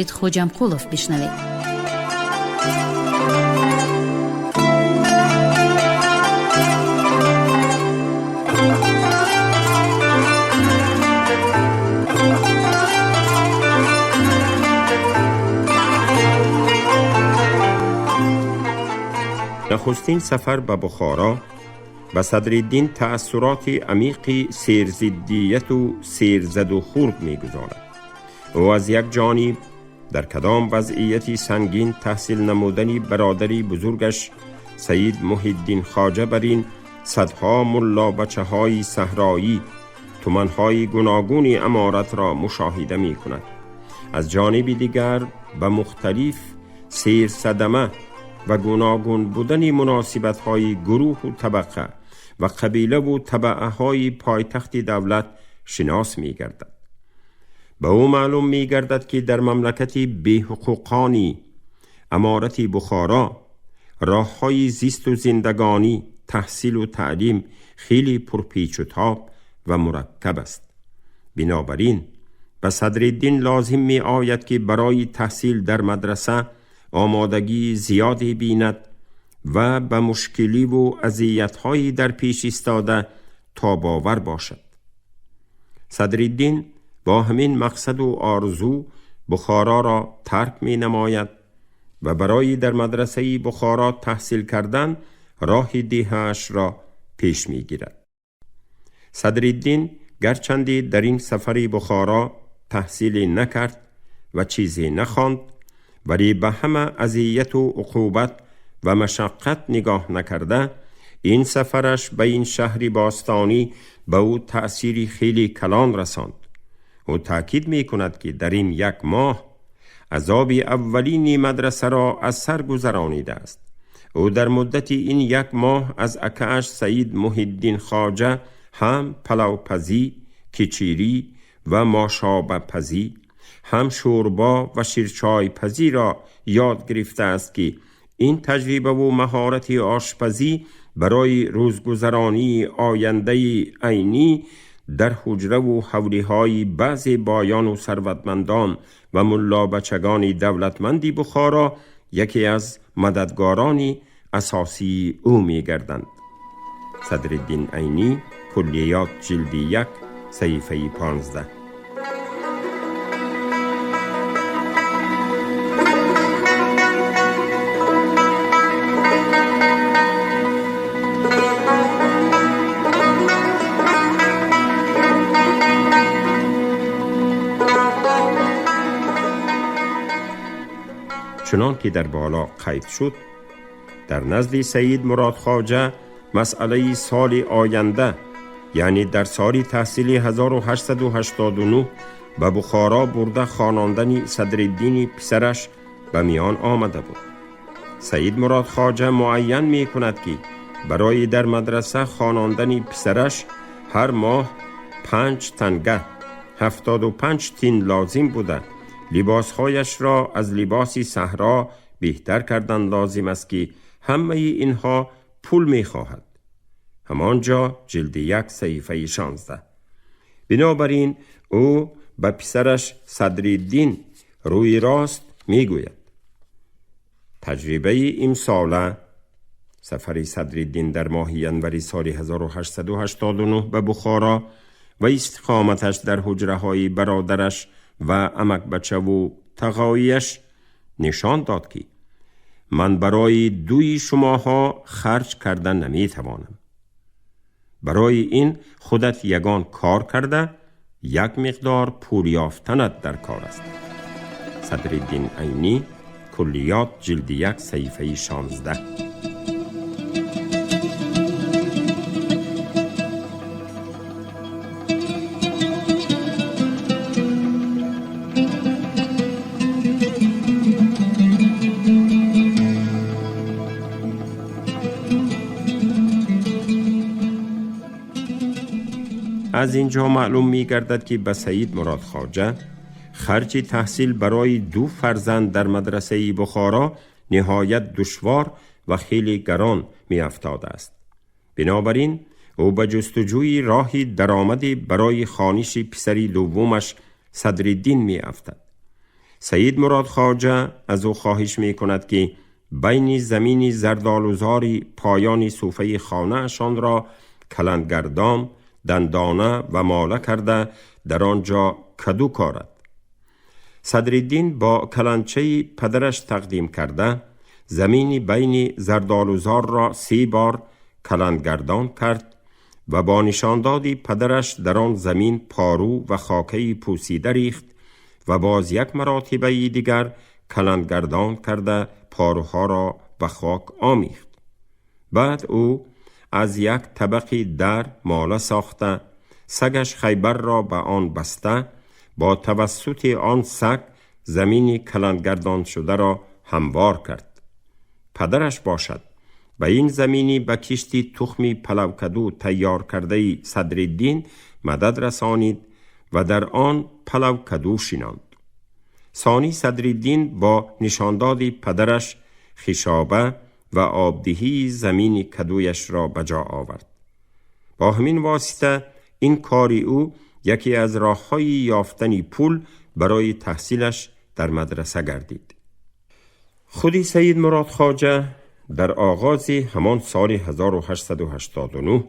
خوجمقولوف بشنوید. نخستین سفر به بخارا به صدرالدین تأثیرات عمیقی سیرزدیت و سیرزد و خورد می گذارد. او از یک جانب در کدام وضعیتی سنگین تحصیل نمودنی برادری بزرگش سید محی الدین خواجه بر این صدها ملا بچه های صحرایی تومنهای گوناگون امارت را مشاهده می کند. از جانب دیگر به مختلف سیر صدمه و گوناگون بودن مناسبت های گروه و طبقه و قبیله و طبعه های پایتخت دولت شناس می گردد. به او معلوم می گردد که در مملکت بی‌حقوقانی امارت بخارا راه های زیست و زندگانی، تحصیل و تعلیم خیلی پرپیچ و تاب و مرکب است. بنابراین به صدرالدین لازم می آید که برای تحصیل در مدرسه آمادگی زیادی بیند و به مشکلی و اذیت‌هایی در پیش ایستاده تاب‌آور باشد. صدرالدین با همین مقصد و آرزو بخارا را ترک می نماید و برای در مدرسه بخارا تحصیل کردن راه دیهش را پیش می گیرد. صدرالدین گرچندی در این سفر بخارا تحصیلی نکرد و چیزی نخواند، ولی به همه اذیت و عقوبت و مشقت نگاه نکرده این سفرش به این شهر باستانی به او تأثیری خیلی کلان رساند. او تأکید می کند که در این یک ماه عذاب اولین مدرسه را از سر گذرانیده است. او در مدت این یک ماه از اکه‌اش سید محی الدین خواجه هم پلوپزی، کچیری و ماشابه پزی، هم شوربا و شیرچای پزی را یاد گرفته است که این تجربه و مهارت آشپزی برای روزگذرانی آینده عینی در حجره و حوله های بعضی بایان و ثروتمندان و ملا بچگان دولتمندی بخارا یکی از مددگاران اساسی او می گردند. صدرالدین عینی، کلیات جلد 1 صفحه 15. چنان که در بالا قید شد، در نزد سید مراد خواجه مسئله سال آینده، یعنی در سال تحصیلی 1889 به بخارا برده خواندن صدرالدین پسرش به میان آمده بود. سید مراد خواجه معین می کند که برای در مدرسه خواندن پسرش هر ماه 5 تنگه 75 تین لازم بوده. لباسهایش را از لباس صحرا بهتر کردن لازم است که همه اینها پول می خواهد. همانجا جلد 1 صفحه 16. بنابراین او به پسرش صدرالدین روی راست می گوید. تجربه امساله سفر صدرالدین در ماه ینوری سال 1889 به بخارا و استقامتش در حجره های برادرش و عمک بچه و تقاییش نشان داد که من برای دوی شماها خرج کردن نمی توانم. برای این خودت یگان کار کرده یک مقدار پول یافتنت در کار است. صدرالدین عینی، کلیات جلد 1 صفحه 16. از اینجا معلوم می گردد که به سید مراد خواجه خرج تحصیل برای 2 فرزند در مدرسه بخارا نهایت دشوار و خیلی گران می افتاده است. بنابراین او به جستجوی راهی درآمدی برای خوانش پسری دومش صدرالدین می افتد. سید مراد خواجه از او خواهش می کند که بین زمین زردآلوزاری پایان صوفه خانه اشان را کلندگردان، دندانه و ماله کرده در آنجا کدو کارد. صدرالدین با کلنچه پدرش تقدیم کرده زمینی بین زردآلوزار را 3 بار کلندگردان کرد و با نشاندادی پدرش در آن زمین پارو و خاکه پوسیده ریخت و باز 1 مراتبه دیگر کلندگردان کرده پاروها را به خاک آمیخت. بعد او از 1 طبقی در ماله ساخته سگش خیبر را به آن بسته با توسط آن سگ زمینی کلندگردان شده را هموار کرد. پدرش باشد به این زمینی به کشتی تخمی پلوکدو تیار کرده صدرالدین مدد رسانید و در آن پلوکدو شیناند. ثانی صدرالدین با نشانداد پدرش خشابه و آبدهی زمین کدویش را بجا آورد. با همین واسطه این کاری او یکی از راه‌های یافتن پول برای تحصیلش در مدرسه گردید. خودی سید مراد خواجه در آغاز همان سال 1889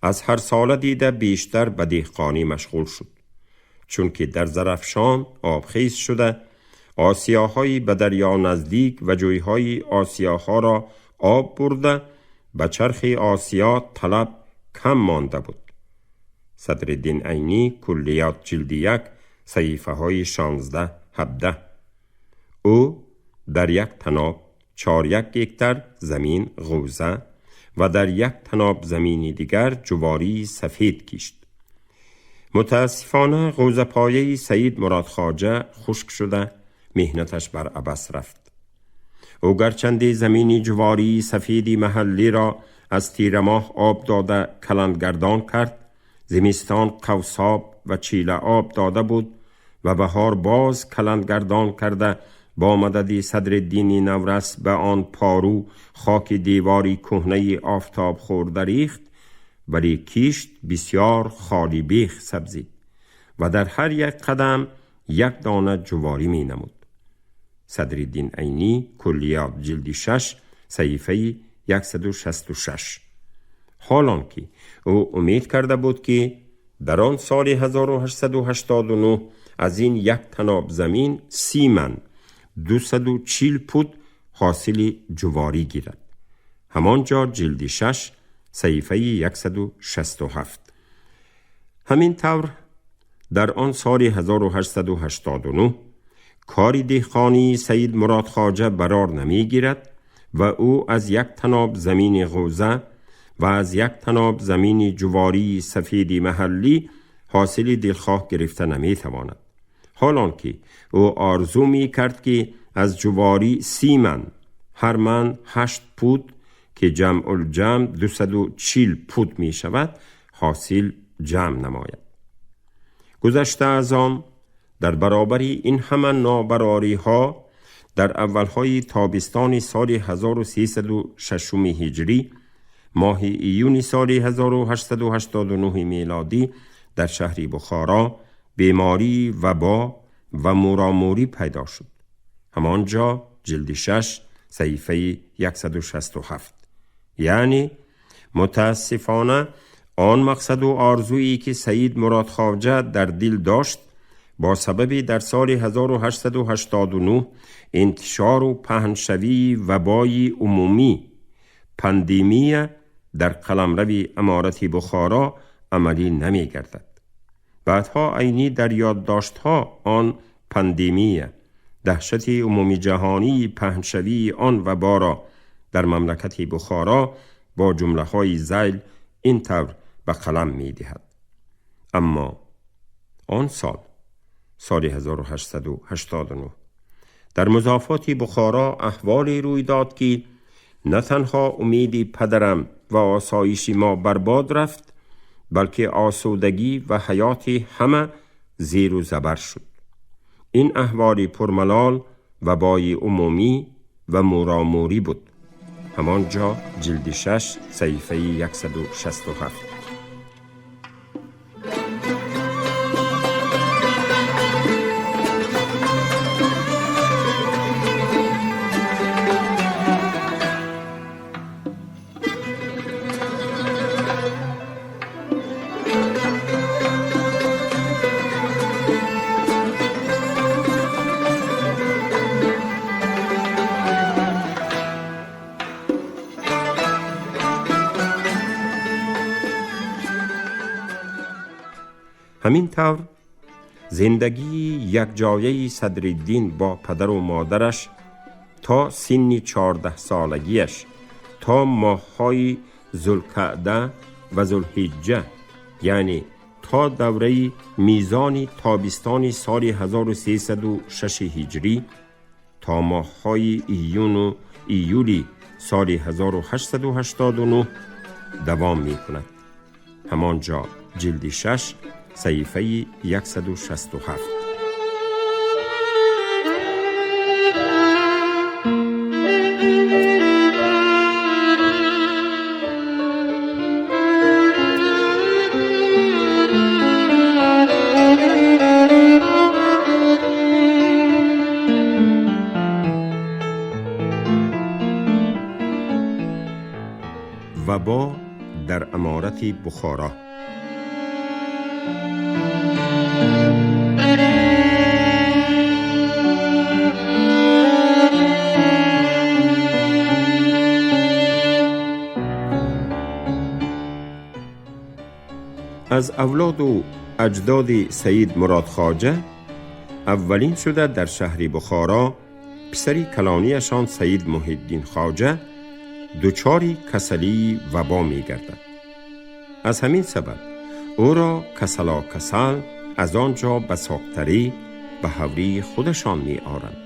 از هر سال دیده بیشتر به دهقانی مشغول شد، چون که در زرفشان آبخیز شده آسیاهایی به دریا نزدیک و جویهای آسیاها را آب برده به چرخ آسیا طلب کم مانده بود. صدرالدین عینی کلیات جلد 1 صحیفه های 16-17. او در 1 طناب 4 هکتار زمین غوزه و در 1 طناب زمینی دیگر جواری سفید کشت. متاسفانه غوزه پایه سید مراد خواجه خشک شده مهنتش بر عبث رفت. او گرچند زمینی جواری سفیدی محلی را از تیر ماه آب داده کلندگردان کرد، زمستان قوساب و چیله آب داده بود و بهار باز کلندگردان کرده با مدد صدرالدین نورس به آن پارو خاک دیواری کهنه آفتاب خورده ریخت، ولی کشت بسیار خالی بیخ سبزید و در هر 1 قدم 1 دانه جواری می نمود. صدرالدین عینی کلیات جلد 6 صحیفه 166. حالان که او امید کرده بود که در آن سال 1889 از این 1 طناب زمین 30 من 240 پود حاصل جواری گیرد. همانجا جلد 6 صحیفه 167. همین طور در آن سال 1889 کاری دهقانی سید مراد خواجه برار نمی گیرد و او از 1 طناب زمین غوزه و از 1 طناب زمین جواری سفیدی محلی حاصل دلخواه گرفته نمی تواند. حالان که او آرزو می کرد که از جواری 30 من هر من 8 پود که جمع الجمع 240 پود می شود حاصل جمع نماید. گذشته از آن در برابری این همه نابراری ها در اولهای تابستان سال 1306 هجری ماه ایون سال 1889 میلادی در شهر بخارا بیماری وبا و موراموری پیدا شد. همانجا جلد 6 صحیفه 167. یعنی متاسفانه آن مقصد و آرزویی که سید مراد خواجه در دل داشت با سبب در سال 1889 انتشار و پهنشوی وبای عمومی پاندمی در قلمرو امارت بخارا عملی نمی گردد. بعدها عینی در یادداشت‌ها آن پاندمی دهشت عمومی جهانی پهنشوی آن وبا را در مملکت بخارا با جمله‌های ذیل این طور به قلم می دهد. اما آن سال 1889 در مضافات بخارا احوالی روی داد که نه تنها امیدی پدرم و آسایش ما برباد رفت، بلکه آسودگی و حیات همه زیر و زبر شد. این احوالی پرملال وبای عمومی و موراموری بود. همانجا جلد 6 صحیفه 167. همین طور زندگی یک جایه صدرالدین با پدر و مادرش تا سن 14 سالگیش تا ماه‌های ذوالقعده و ذوالحجه، یعنی تا دوره میزان تابستان سال 1306 هجری تا ماه‌های ایون و ایولی سال 1889 دوام می‌کند. همانجا جلد 6 صفحه 167. وبا در امارت بخارا. از اولاد و اجداد سید مراد خواجه اولین شده در شهر بخارا پسری کلانیشان سید محی الدین خواجه دچاری کسلی وبا می گردد. از همین سبب او را کسلا کسل از آنجا به ساکتری به حوری خودشان می آرند.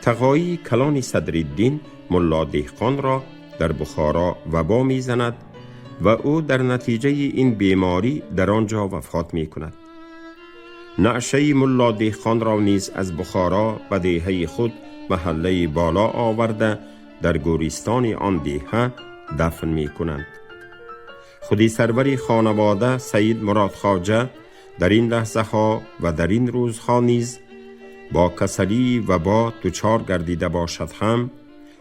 تقایی کلان صدرالدین ملا دهقان را در بخارا وبا می زند و او در نتیجه این بیماری در آنجا وفات می کند. نعشه ملا دهقان را نیز از بخارا به دیهه خود محله بالا آورده در گوریستان آن دیهه دفن می کنند. خودی سروری خانواده سید مراد خواجه در این لحظه ها و در این روزها نیز با کسلی و با دچار گردیده باشد هم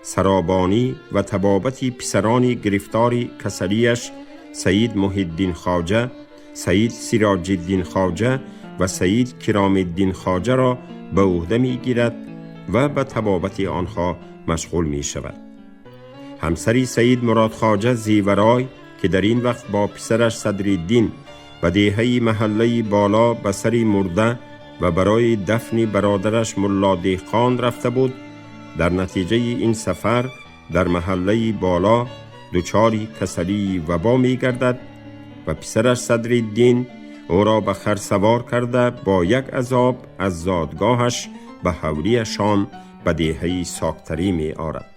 سرابانی و طبابتی پسرانی گرفتاری کسلیش سید محی الدین خواجه، سید سراج الدین خواجه و سید کرام الدین خواجه را به عهده می گیرد و به طبابت آنها مشغول می شود. همسری سید مراد خواجه زیورای که در این وقت با پسرش صدرالدین و دیهه محله بالا به سری مرده و برای دفن برادرش ملا دهقان رفته بود، در نتیجه این سفر در محله بالا دچاری کسلی وبا می گردد و پسرش صدرالدین او را به خر سوار کرده با یک عذاب از زادگاهش به حوریشان به دیهه ساکتری می آرد.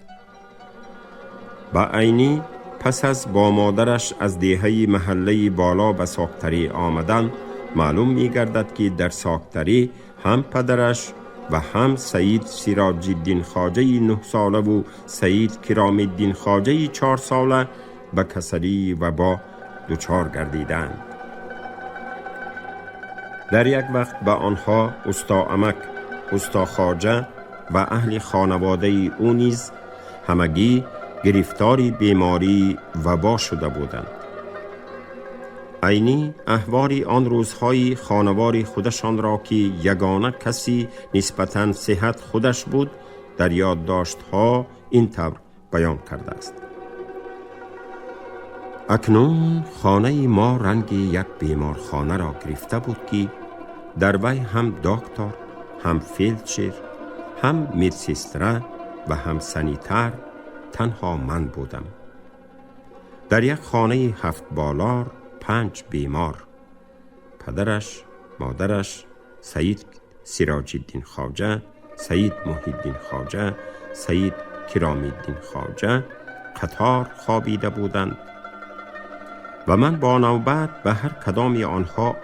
با عینی پس از با مادرش از دیهه محله بالا به ساکتری آمدن معلوم می گردد که در ساکتری هم پدرش و هم سید سراج الدین خواجه 9 ساله و سید کرام الدین خواجه 4 ساله به کسلی و با دچار گردیدند. در یک وقت به آنها استا عمک، استا خواجه و اهل خانواده او نیز همگی گرفتاری بیماری وبا شده بودند. عینی احوال آن روزهای خانوار خودشان را که یگانه کسی نسبتاً صحت خودش بود در یادداشت‌ها این طور بیان کرده است: اکنون خانه ما رنگ یک بیمارخانه را گرفته بود که در وی هم دکتر، هم فیلدشر، هم میدسیستره و هم سنیتر تنها من بودم. در یک خانه 7 بالار 5 بیمار، پدرش، مادرش، سید سراج الدین خواجه، سید محی الدین خواجه، سید کرام الدین خواجه قطار خوابیده بودند و من با نوبت به هر کدام آنها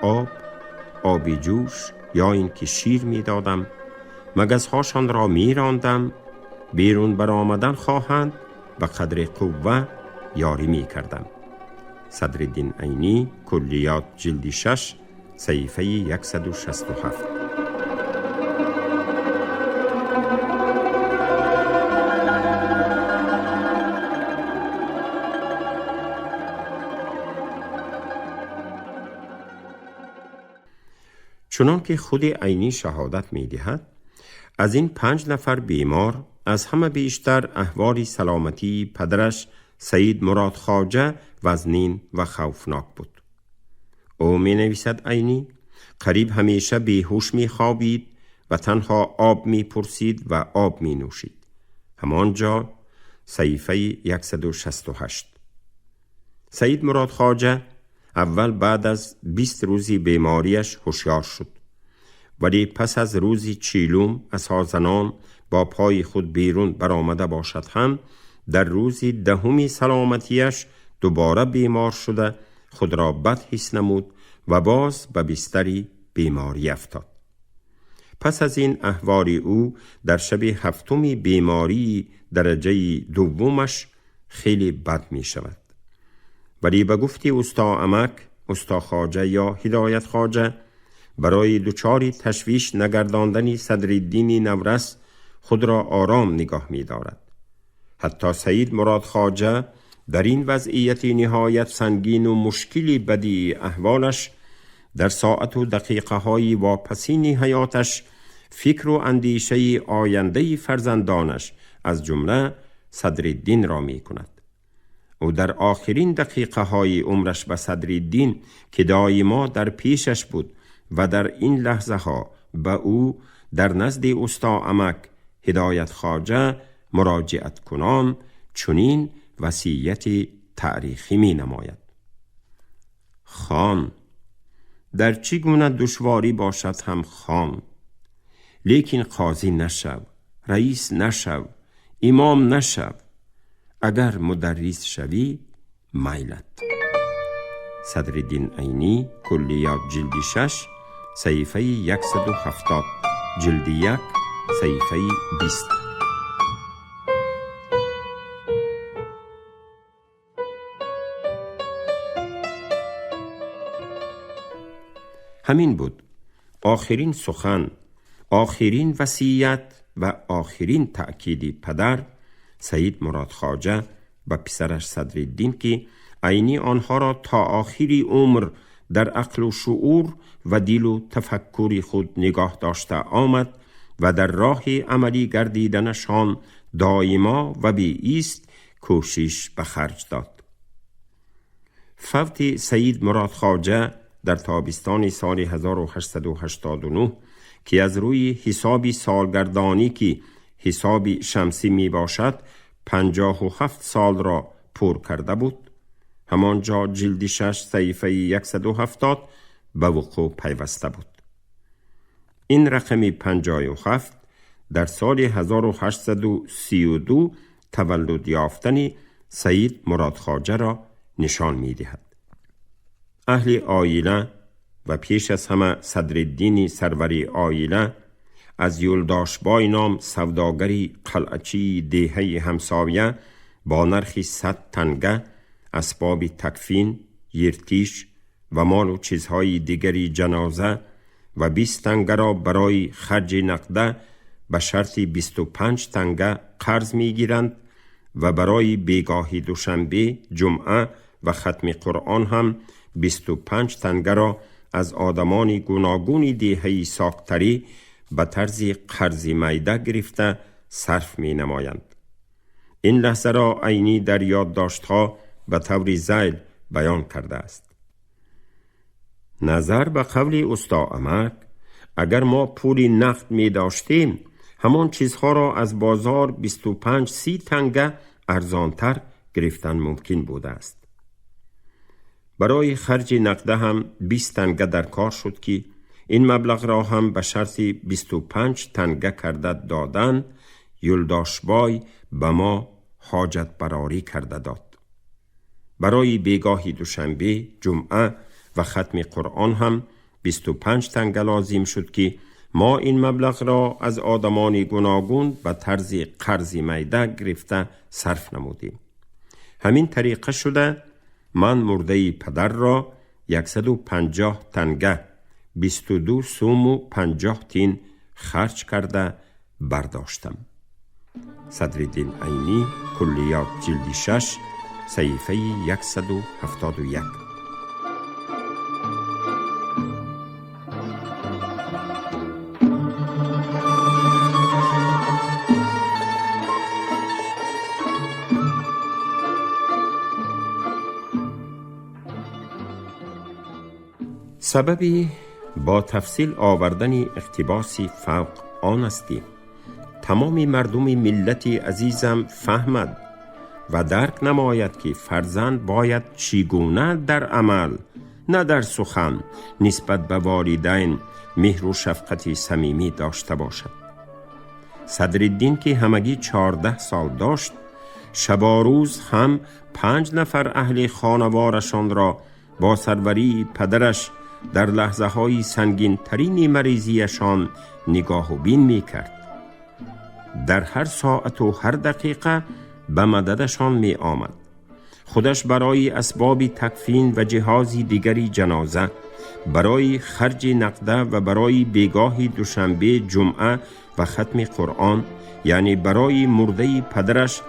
آب جوش یا اینکه شیر می دادم. مگزهاشان را می راندم، بیرون برآمدن خواهند به قدر قوه یاری می کردم. صدرالدین عینی، کلیات، جلد 6 صفحه 167. چنان که خود عینی شهادت می دهد، از این 5 نفر بیمار از همه بیشتر احوال سلامتی پدرش سید مراد خواجه وزنین و خوفناک بود. او می نویسد عینی قریب همیشه بیهوش می خوابید و تنها آب می پرسید و آب می نوشید. همانجا صحیفه 168. سید مراد خواجه اول بعد از 20 روزی بیماریش هوشیار شد، ولی پس از روزی چیلوم از زنان با پای خود بیرون برآمده باشد هم در روزی 10 سلامتیش دوباره بیمار شده خود را بد حس نمود و باز به بستری بیماری افتاد. پس از این احوال او در شب 7 بیماری درجه 2 خیلی بد می شود. ولی به گفتی استا عمک، استا خواجه یا هدایت خواجه، برای دچار تشویش نگرداندن صدرالدین نورس خود را آرام نگاه می دارد. حتی سید مراد خواجه در این وضعیت نهایت سنگین و مشکلی بدی احوالش در ساعت و دقیقه های واپسین حیاتش فکر و اندیشه آینده فرزندانش از جمله صدرالدین را می کند. او در آخرین دقیقه های عمرش به صدرالدین که دائما در پیشش بود و در این لحظه ها به او در نزد استا عمک هدایت خواجه مراجعت کنان چنین وصیت تاریخی می نماید: خان، در چی گونه دشواری باشد هم خان، لیکن قاضی نشو، رئیس نشو، امام نشو، اگر مدرس شوی میلت. صدرالدین عینی، کلیات جلد 6، صحیفه 170، جلد 1، صحیفه 20. همین بود آخرین سخن، آخرین وصیت و آخرین تأکید پدر سید مراد خواجه و پسرش صدرالدین که عینی آنها را تا آخری عمر در عقل و شعور و دل و تفکر خود نگاه داشته آمد و در راه عملی گردیدنشان دائما و بی ایست کوشش به خرج داد. فوت سید مراد خواجه در تابستان سال 1889 که از روی حساب سالگردانی که حساب شمسی می باشد 57 سال را پر کرده بود، همانجا جلد 6 صحیفه 170 به وقوع پیوسته بود. این رقم 57 در سال 1832 تولد یافتن سید مراد خواجه را نشان می دهد. اهل آیله و پیش از همه صدرالدین سروری آیله از یلداشبای نام سوداگری قلعچی دهه همسایه با نرخ 100 تنگه اسباب تکفین، یرتیش و مال و چیزهای دیگری جنازه و 20 تنگه را برای خرج نقده به شرط 25 تنگه قرض می گیرند و برای بیگاه دوشنبه، جمعه و ختم قرآن هم 25 تنگه را از آدمان گوناگون دهه ساکتری به طرز قرض میده گرفته صرف می نمایند. این لحظه را عینی در یادداشت‌ها به طور ذیل بیان کرده است: نظر به قول استا عمک، اگر ما پول نقد می داشتیم همان چیزها را از بازار 25-30 تنگه ارزانتر گرفتن ممکن بوده است. برای خرج نقده هم 20 تنگه در کار شد که این مبلغ را هم به شرط 25 تنگه کرده دادن یلداشبای به ما حاجت براری کرده داد. برای بیگاه دوشنبه، جمعه و ختم قرآن هم 25 تنگه لازم شد که ما این مبلغ را از آدمان گوناگون به طرز قرض میده گرفته صرف نمودیم. همین طریقه شده من مرده پدر را 150 تنگه 22 سوم و 50 تین خرج کرده برداشتم. صدرالدین عینی، کلیات جلد 6، صحیفه 171. سببی با تفصیل آوردن اقتباسی فوق آن است که تمام مردم ملت عزیزم فهمد و درک نماید که فرزند باید چگونه در عمل نه در سخن نسبت به والدین مهر و شفقت صمیمی داشته باشد. صدرالدین که همگی 14 سال داشت، شب روز هم 5 نفر اهل خانوارشان را با سروری پدرش در لحظه های سنگین ترین مریضیشان نگاه و بین می کرد. در هر ساعت و هر دقیقه به مددشان می آمد. خودش برای اسباب تکفین و جهازی دیگری جنازه، برای خرج نقده و برای بیگاه دوشنبه جمعه و ختم قرآن، یعنی برای مرده پدرش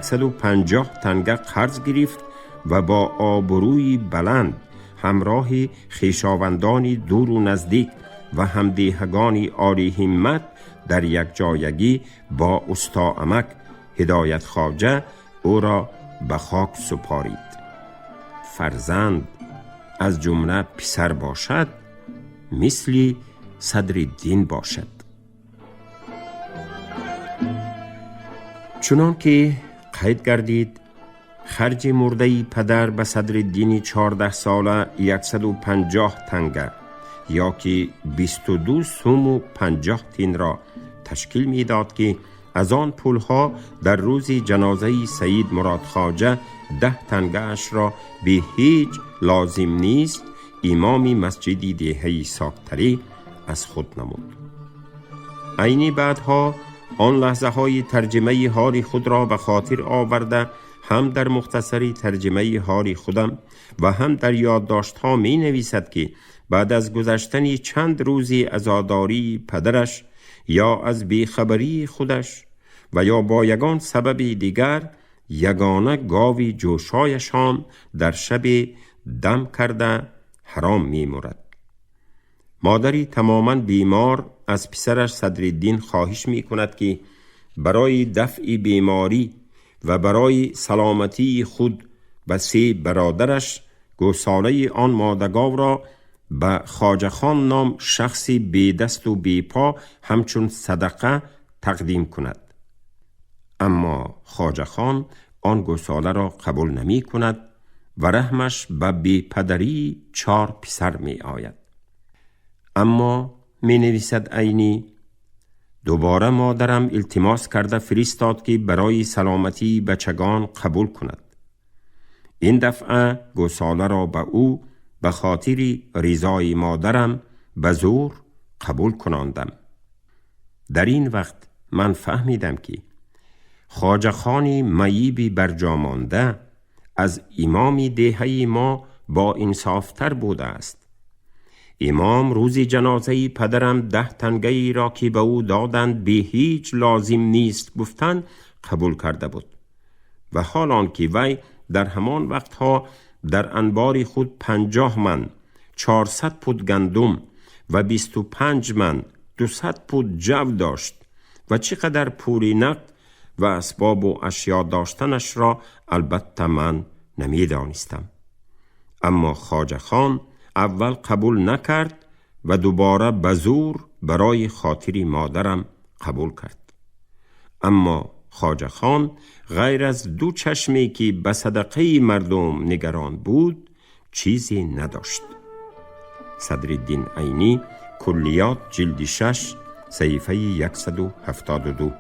150 تنگه قرض گرفت و با آبروی بلند همراه خویشاوندان دور و نزدیک و همدیهگان عالی همت در یک جایگی با استا عمک هدایت خواجه او را به خاک سپارید. فرزند از جمله پسر باشد مثل صدرالدین باشد. چنان که قید گردید خرج مرده پدر به صدرالدین 14 ساله 150 تنگه یا که 22 سوم و 50 تین را تشکیل می داد که از آن پولها در روز جنازه سید مراد خواجه 10 تنگه اش را به هیچ لازم نیست امام مسجدی دهه ساکتری از خود نمود. عینی بعدها آن لحظه های ترجمه حال خود را به خاطر آورده هم در مختصری ترجمه حال خودم و هم در یادداشت ها می نویسد که بعد از گذشتن چند روزی عزاداری پدرش یا از بیخبری خودش و یا با یگان سبب دیگر یگانه گاوی جوشایشان در شب دم کرده حرام می مورد. مادری تماما بیمار از پسرش صدرالدین خواهش می کند که برای دفع بیماری و برای سلامتی خود و 3 برادرش گوساله آن مادگاو را به خواجه خان نام شخصی بی دست و بی پا همچون صدقه تقدیم کند. اما خواجه خان آن گوساله را قبول نمی کند و رحمش به بی پدری 4 پسر می آید. اما می نویسد عینی دوباره مادرم التماس کرده فرستاد که برای سلامتی بچگان قبول کند. این دفعه گوساله را به او به خاطر رضای مادرم به زور قبول کناندم. در این وقت من فهمیدم که خواجه خان معیبی برجامانده از امام دهه ما با انصافتر بوده است. امام روزی جنازه پدرم 10 تنگه ای را که به او دادند به هیچ لازم نیست گفتند قبول کرده بود و حالان که وی در همان وقتها در انبار خود 50 من 400 پود گندم و 25 من 200 پود جو داشت و چقدر پولی نقد و اسباب و اشیا داشتنش را البته من نمی دانستم. اما خواجه خان اول قبول نکرد و دوباره به زور برای خاطر مادرم قبول کرد. اما خواجه خان غیر از 2 چشمی که به صدقه مردم نگران بود چیزی نداشت. صدرالدین عینی کلیات جلد 6 صفحه 172.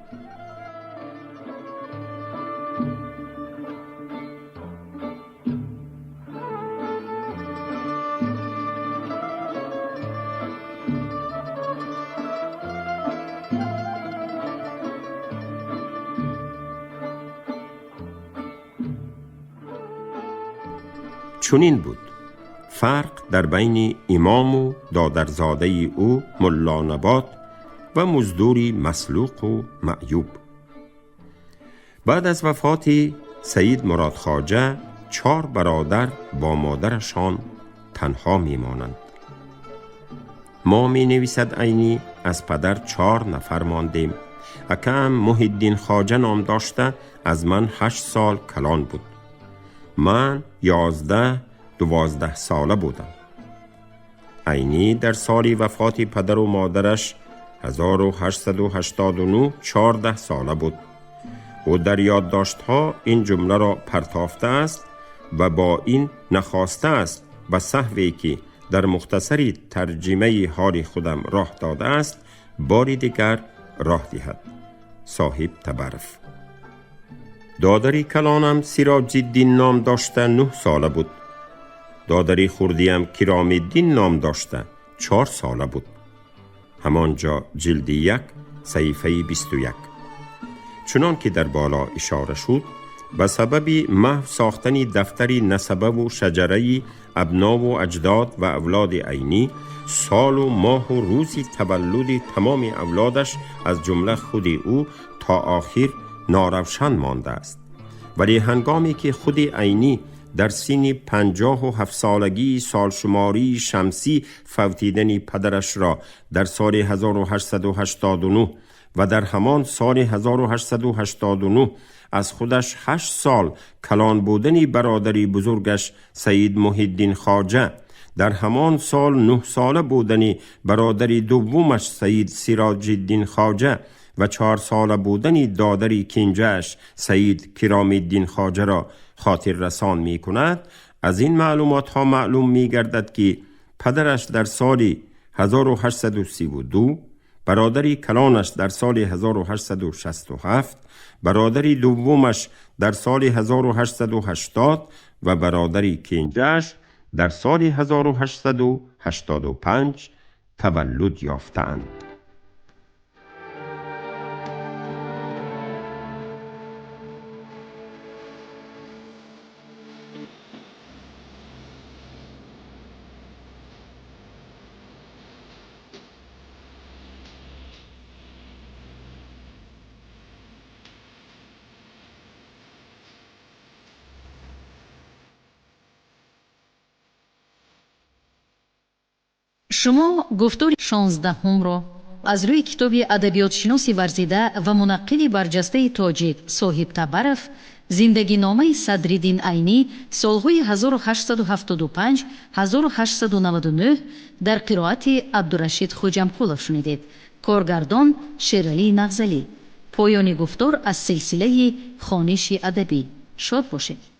چنین بود فرق در بین امام و دادرزاده او ملا نبات و مزدوری مسلوق و معیوب. بعد از وفات سید مراد خواجه 4 برادر با مادرشان تنها می مانند. ما می نویسد عینی از پدر 4 نفر ماندیم. اکم محی الدین خواجه نام داشته از من 8 سال کلان بود. من 11-12 ساله بودم. عینی در سال وفات پدر و مادرش 1889 14 ساله بود. او در یادداشت‌ها این جمله را پرتافته است و با این نخواسته است و سهوی که در مختصری ترجمه حال خودم راه داده است باری دیگر راه دهد. صاحب تبرف. دادری کلانم سیراج الدین نام داشته 9 ساله بود. دادری خردیم کرام الدین نام داشته 4 ساله بود. همانجا جلد 1 صحیفه 21. چنان که در بالا اشاره شد، به سبب محو ساختن دفتری نسبه و شجره ابنا و اجداد و اولاد عینی، سال و ماه و روزی تولد تمام اولادش از جمله خود او تا آخر ناروشن مانده است. ولی هنگامی که خود عینی در سن 57 سالگی سالشماری شمسی فوتیدن پدرش را در سال 1889 و در همان سال 1889 از خودش 8 سال کلان بودن برادری بزرگش سید محی الدین خواجه، در همان سال 9 ساله بودن برادری دومش سید سراج الدین خواجه و 4 ساله بودن دادری کنجش سید کرام الدین خواجه را خاطر رسان می کند. از این معلومات ها معلوم می گردد که پدرش در سال 1832، برادری کلانش در سال 1867، برادری دومش در سال 1880 و برادری کنجش در سال 1885 تولد یافتند. شما گفتار 16 را از روی کتاب ادبیاتشناسی ورزیده و منقد برجسته تاجیک صاحب تبرف زندگی نامه صدرالدین عینی سالهای 1875 1899 در قرائت عبدالرشید خوجمقولov شنیدید. کارگردان شیرعلی نغزلی. پایان گفتار از سلسله خوانش ادبی. شاد باشید.